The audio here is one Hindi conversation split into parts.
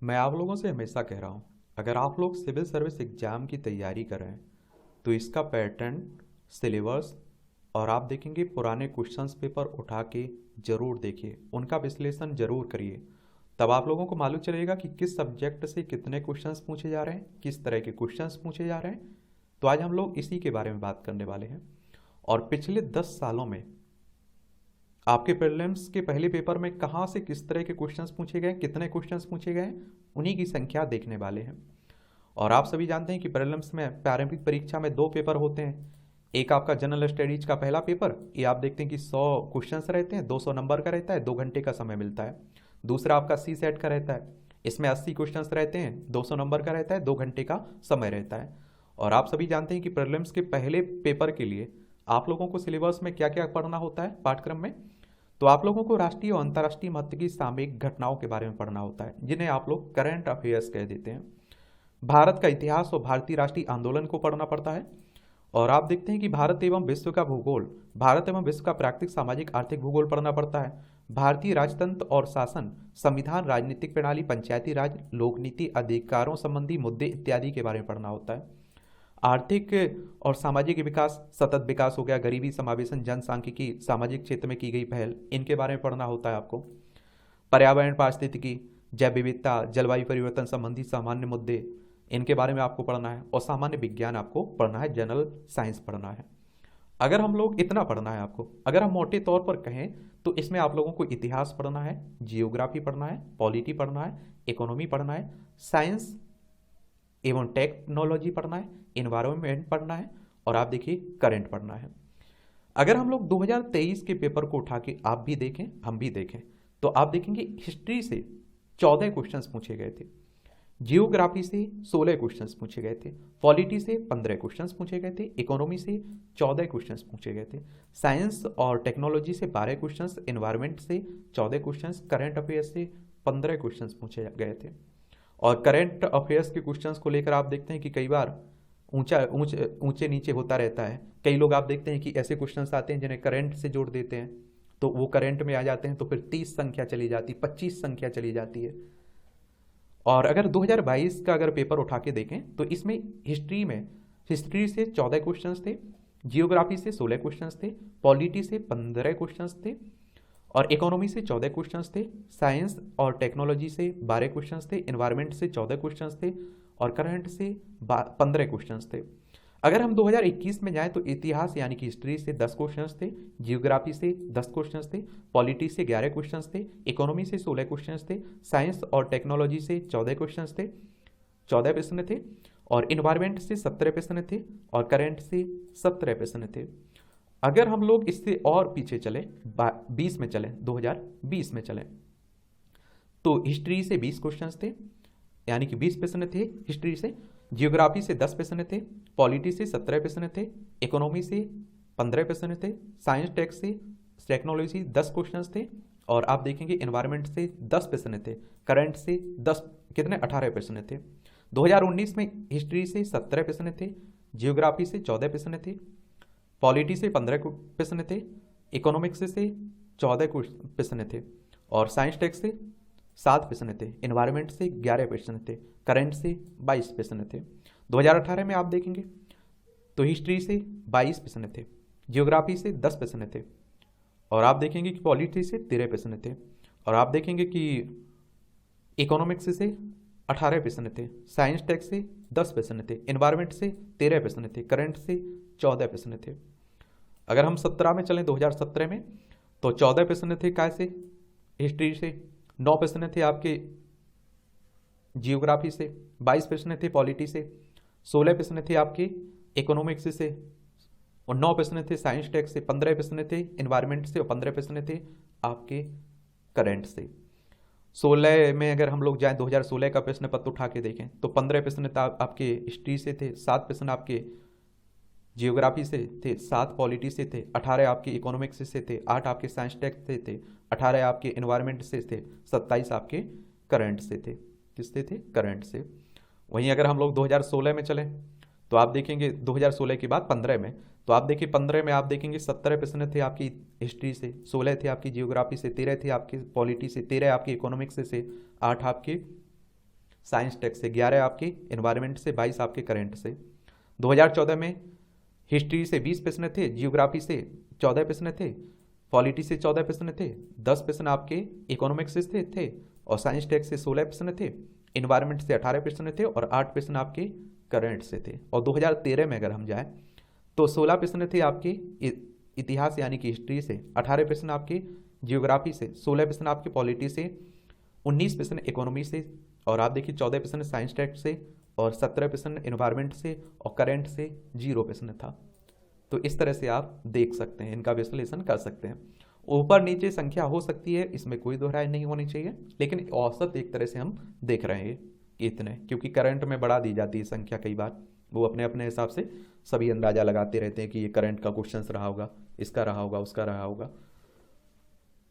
मैं आप लोगों से हमेशा कह रहा हूँ, अगर आप लोग सिविल सर्विस एग्ज़ाम की तैयारी कर रहे हैं तो इसका पैटर्न, सिलेबस और आप देखेंगे पुराने क्वेश्चंस पेपर उठा के ज़रूर देखिए, उनका विश्लेषण ज़रूर करिए। तब आप लोगों को मालूम चलेगा कि किस सब्जेक्ट से कितने क्वेश्चंस पूछे जा रहे हैं, किस तरह के क्वेश्चंस पूछे जा रहे हैं। तो आज हम लोग इसी के बारे में बात करने वाले हैं। और पिछले 10 सालों में आपके प्रीलिम्स के पहले पेपर में कहाँ से किस तरह के क्वेश्चंस पूछे गए, कितने क्वेश्चंस पूछे गए, उन्हीं की संख्या देखने वाले हैं। और आप सभी जानते हैं कि प्रीलिम्स में प्रारंभिक परीक्षा में 2 पेपर होते हैं। एक आपका जनरल स्टडीज का पहला पेपर, ये आप देखते हैं कि 100 क्वेश्चंस रहते हैं, 200 नंबर का रहता है, 2 घंटे का समय मिलता है। दूसरा आपका सी सेट का रहता है, इसमें 80 क्वेश्चंस रहते हैं, 200 नंबर का रहता है, 2 घंटे का समय रहता है। और आप सभी जानते हैं कि प्रीलिम्स के पहले पेपर के लिए आप लोगों को सिलेबस में क्या क्या पढ़ना होता है पाठ्यक्रम में। तो आप लोगों को राष्ट्रीय और अंतर्राष्ट्रीय महत्व की सामयिक घटनाओं के बारे में पढ़ना होता है, जिन्हें आप लोग करंट अफेयर्स कह देते हैं। भारत का इतिहास और भारतीय राष्ट्रीय आंदोलन को पढ़ना पड़ता है। और आप देखते हैं कि भारत एवं विश्व का भूगोल, भारत एवं विश्व का प्राकृतिक सामाजिक आर्थिक भूगोल पढ़ना पड़ता है। भारतीय राजतंत्र और शासन, संविधान, राजनीतिक प्रणाली, पंचायती राज, लोक नीति, अधिकारों संबंधी मुद्दे इत्यादि के बारे में पढ़ना होता है। आर्थिक और सामाजिक विकास, सतत विकास हो गया, गरीबी समावेशन, जनसांख्यिकी, सामाजिक क्षेत्र में की गई पहल, इनके बारे में पढ़ना होता है आपको। पर्यावरण, पारिस्थितिकी, जैव विविधता, जलवायु परिवर्तन संबंधी सामान्य मुद्दे, इनके बारे में आपको पढ़ना है। और सामान्य विज्ञान आपको पढ़ना है, जनरल साइंस पढ़ना है। अगर हम लोग इतना पढ़ना है आपको, अगर हम मोटे तौर पर कहें तो इसमें आप लोगों को इतिहास पढ़ना है, जियोग्राफी पढ़ना है, पॉलिटी पढ़ना है, इकोनॉमी पढ़ना है, साइंस एवं टेक्नोलॉजी पढ़ना है, इन्वायरमेंट पढ़ना है, और आप देखिए करंट पढ़ना है। अगर हम लोग 2023 के पेपर को उठा के आप भी देखें, हम भी देखें, तो आप देखेंगे हिस्ट्री से 14 क्वेश्चंस पूछे गए थे, जियोग्राफी से 16 क्वेश्चंस पूछे गए थे, पॉलिटी से 15 क्वेश्चंस पूछे गए थे, इकोनॉमी से 14 क्वेश्चंस पूछे गए थे, साइंस और टेक्नोलॉजी से 12 क्वेश्चंस, इन्वायरमेंट से 14 क्वेश्चंस, करंट अफेयर्स से 15 क्वेश्चंस पूछे गए थे। और करंट अफेयर्स के क्वेश्चंस को लेकर आप देखते हैं कि कई बार ऊंचे नीचे होता रहता है। कई लोग आप देखते हैं कि ऐसे क्वेश्चंस आते हैं जिन्हें करंट से जोड़ देते हैं, तो वो करंट में आ जाते हैं, तो फिर 30 संख्या चली जाती, 25 संख्या चली जाती है। और अगर 2022 का अगर पेपर उठा के देखें तो इसमें हिस्ट्री से 14 क्वेश्चंस थे, जियोग्राफी से 16 क्वेश्चंस थे, पॉलिटी से 15 क्वेश्चंस थे, और इकोनॉमी से 14 क्वेश्चंस थे, साइंस और टेक्नोलॉजी से 12 क्वेश्चंस थे, इन्वायरमेंट से 14 क्वेश्चंस थे, और करंट से 15 क्वेश्चंस थे। अगर हम 2021 में जाएं तो इतिहास यानी कि हिस्ट्री से 10 क्वेश्चंस थे, जियोग्राफी से 10 क्वेश्चंस थे, पॉलिटी से 11 क्वेश्चंस थे, इकोनॉमी से 16 क्वेश्चंस थे, साइंस और टेक्नोलॉजी से 14 क्वेश्चंस थे, 14 प्रश्न थे, और इन्वायरमेंट से 17 प्रश्न थे, और करंट से 17 प्रश्न थे। अगर हम लोग इससे और पीछे चले, 20 में चले, 2020 में चले, तो हिस्ट्री से 20 क्वेश्चंस थे, यानी कि 20 प्रश्न थे हिस्ट्री से, जियोग्राफी से 10 प्रश्न थे, पॉलिटी से 17 प्रश्न थे, इकोनॉमी से 15 प्रश्न थे, साइंस टेक्नोलॉजी 10 क्वेश्चंस थे, और आप देखेंगे इन्वायरमेंट से 10 प्रश्न थे, करंट से 10 कितने 18 प्रश्न थे। 2019 में हिस्ट्री से 17 प्रश्न थे, जियोग्राफी से 14 प्रश्न थे, पॉलिटी से 15 प्रश्न थे, इकोनॉमिक्स से 14 प्रश्न थे, और साइंस टेक से 7 प्रश्न थे, इन्वायरमेंट से 11 प्रश्न थे, करंट से 22 प्रश्न थे। 2018 में आप देखेंगे तो हिस्ट्री से 22 प्रश्न थे, जियोग्राफी से 10 प्रश्न थे, और आप देखेंगे कि पॉलिटी से 13 प्रश्न थे, और आप देखेंगे कि इकोनॉमिक्स से 18 प्रश्न थे, साइंस टेक से 10 प्रश्न थे, इन्वायरमेंट से 13 प्रश्न थे, करंट से 14 प्रश्न थे। अगर हम 17 में चलें, 2017 में, तो 14 प्रश्न थे कैसे हिस्ट्री से, 9 प्रश्न थे आपके जियोग्राफी से, 22 प्रश्न थे पॉलिटी से, 16 प्रश्न थे आपके इकोनॉमिक्स से, और 9 प्रश्न थे साइंस टेक से, 15 प्रश्न थे इन्वायरमेंट से, और 15 प्रश्न थे आपके करंट से। 16 में अगर हम लोग जाएं, 2016 का प्रश्न पत्र उठा के देखें तो 15 प्रश्न आपके हिस्ट्री से थे, 7 प्रश्न आपके जियोग्राफी से थे, 7 पॉलिटी से थे, 18 आपके इकोनॉमिक्स से थे, 8 आपके साइंस टेक से थे, 18 आपके इन्वायरमेंट से थे, 27 आपके करंट से थे। किससे थे? करंट से। वहीं अगर हम लोग 2016 में चलें तो आप देखेंगे 2016 के बाद 15 में, तो आप देखिए 15 में आप देखेंगे 17 प्रश्न थे आपकी हिस्ट्री से, 16 थे आपकी जियोग्राफी से, 13 थे आपके पॉलिटी से, 13 आपके इकोनॉमिक्स से, 8 आपके साइंस टेक से, 11 आपके एनवायरनमेंट से, 22 आपके करंट से। 2014 में हिस्ट्री से 20 प्रश्न थे, जियोग्राफी से 14 प्रश्न थे, पॉलिटी से 14 प्रश्न थे, 10 प्रश्न आपके इकोनॉमिक्स से थे और साइंस टेक से 16 प्रश्न थे, इन्वायरमेंट से 18 प्रश्न थे और 8 प्रश्न आपके करंट से थे। और 2013 में अगर हम जाएं तो 16 प्रश्न थे आपके इतिहास यानी कि हिस्ट्री से, 18 प्रश्न आपके जियोग्राफी से, 16 प्रश्न आपके पॉलिटी से, 19 प्रश्न इकोनॉमी से और आप देखिए 14 प्रश्न साइंस टेक से और 17 प्रश्न एनवायरनमेंट से और करंट से 0 प्रश्न था। तो इस तरह से आप देख सकते हैं, इनका विश्लेषण कर सकते हैं। ऊपर नीचे संख्या हो सकती है, इसमें कोई दोहराई नहीं होनी चाहिए, लेकिन औसत एक तरह से हम देख रहे हैं इतने, क्योंकि करंट में बढ़ा दी जाती है संख्या कई बार, वो अपने अपने हिसाब से सभी अंदाजा लगाते रहते हैं कि ये करंट का क्वेश्चन रहा होगा, इसका रहा होगा, उसका रहा होगा।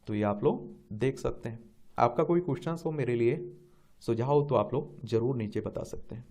तो ये आप लोग देख सकते हैं। आपका कोई क्वेश्चन हो मेरे लिए, सुझाव हो तो आप लोग जरूर नीचे बता सकते हैं।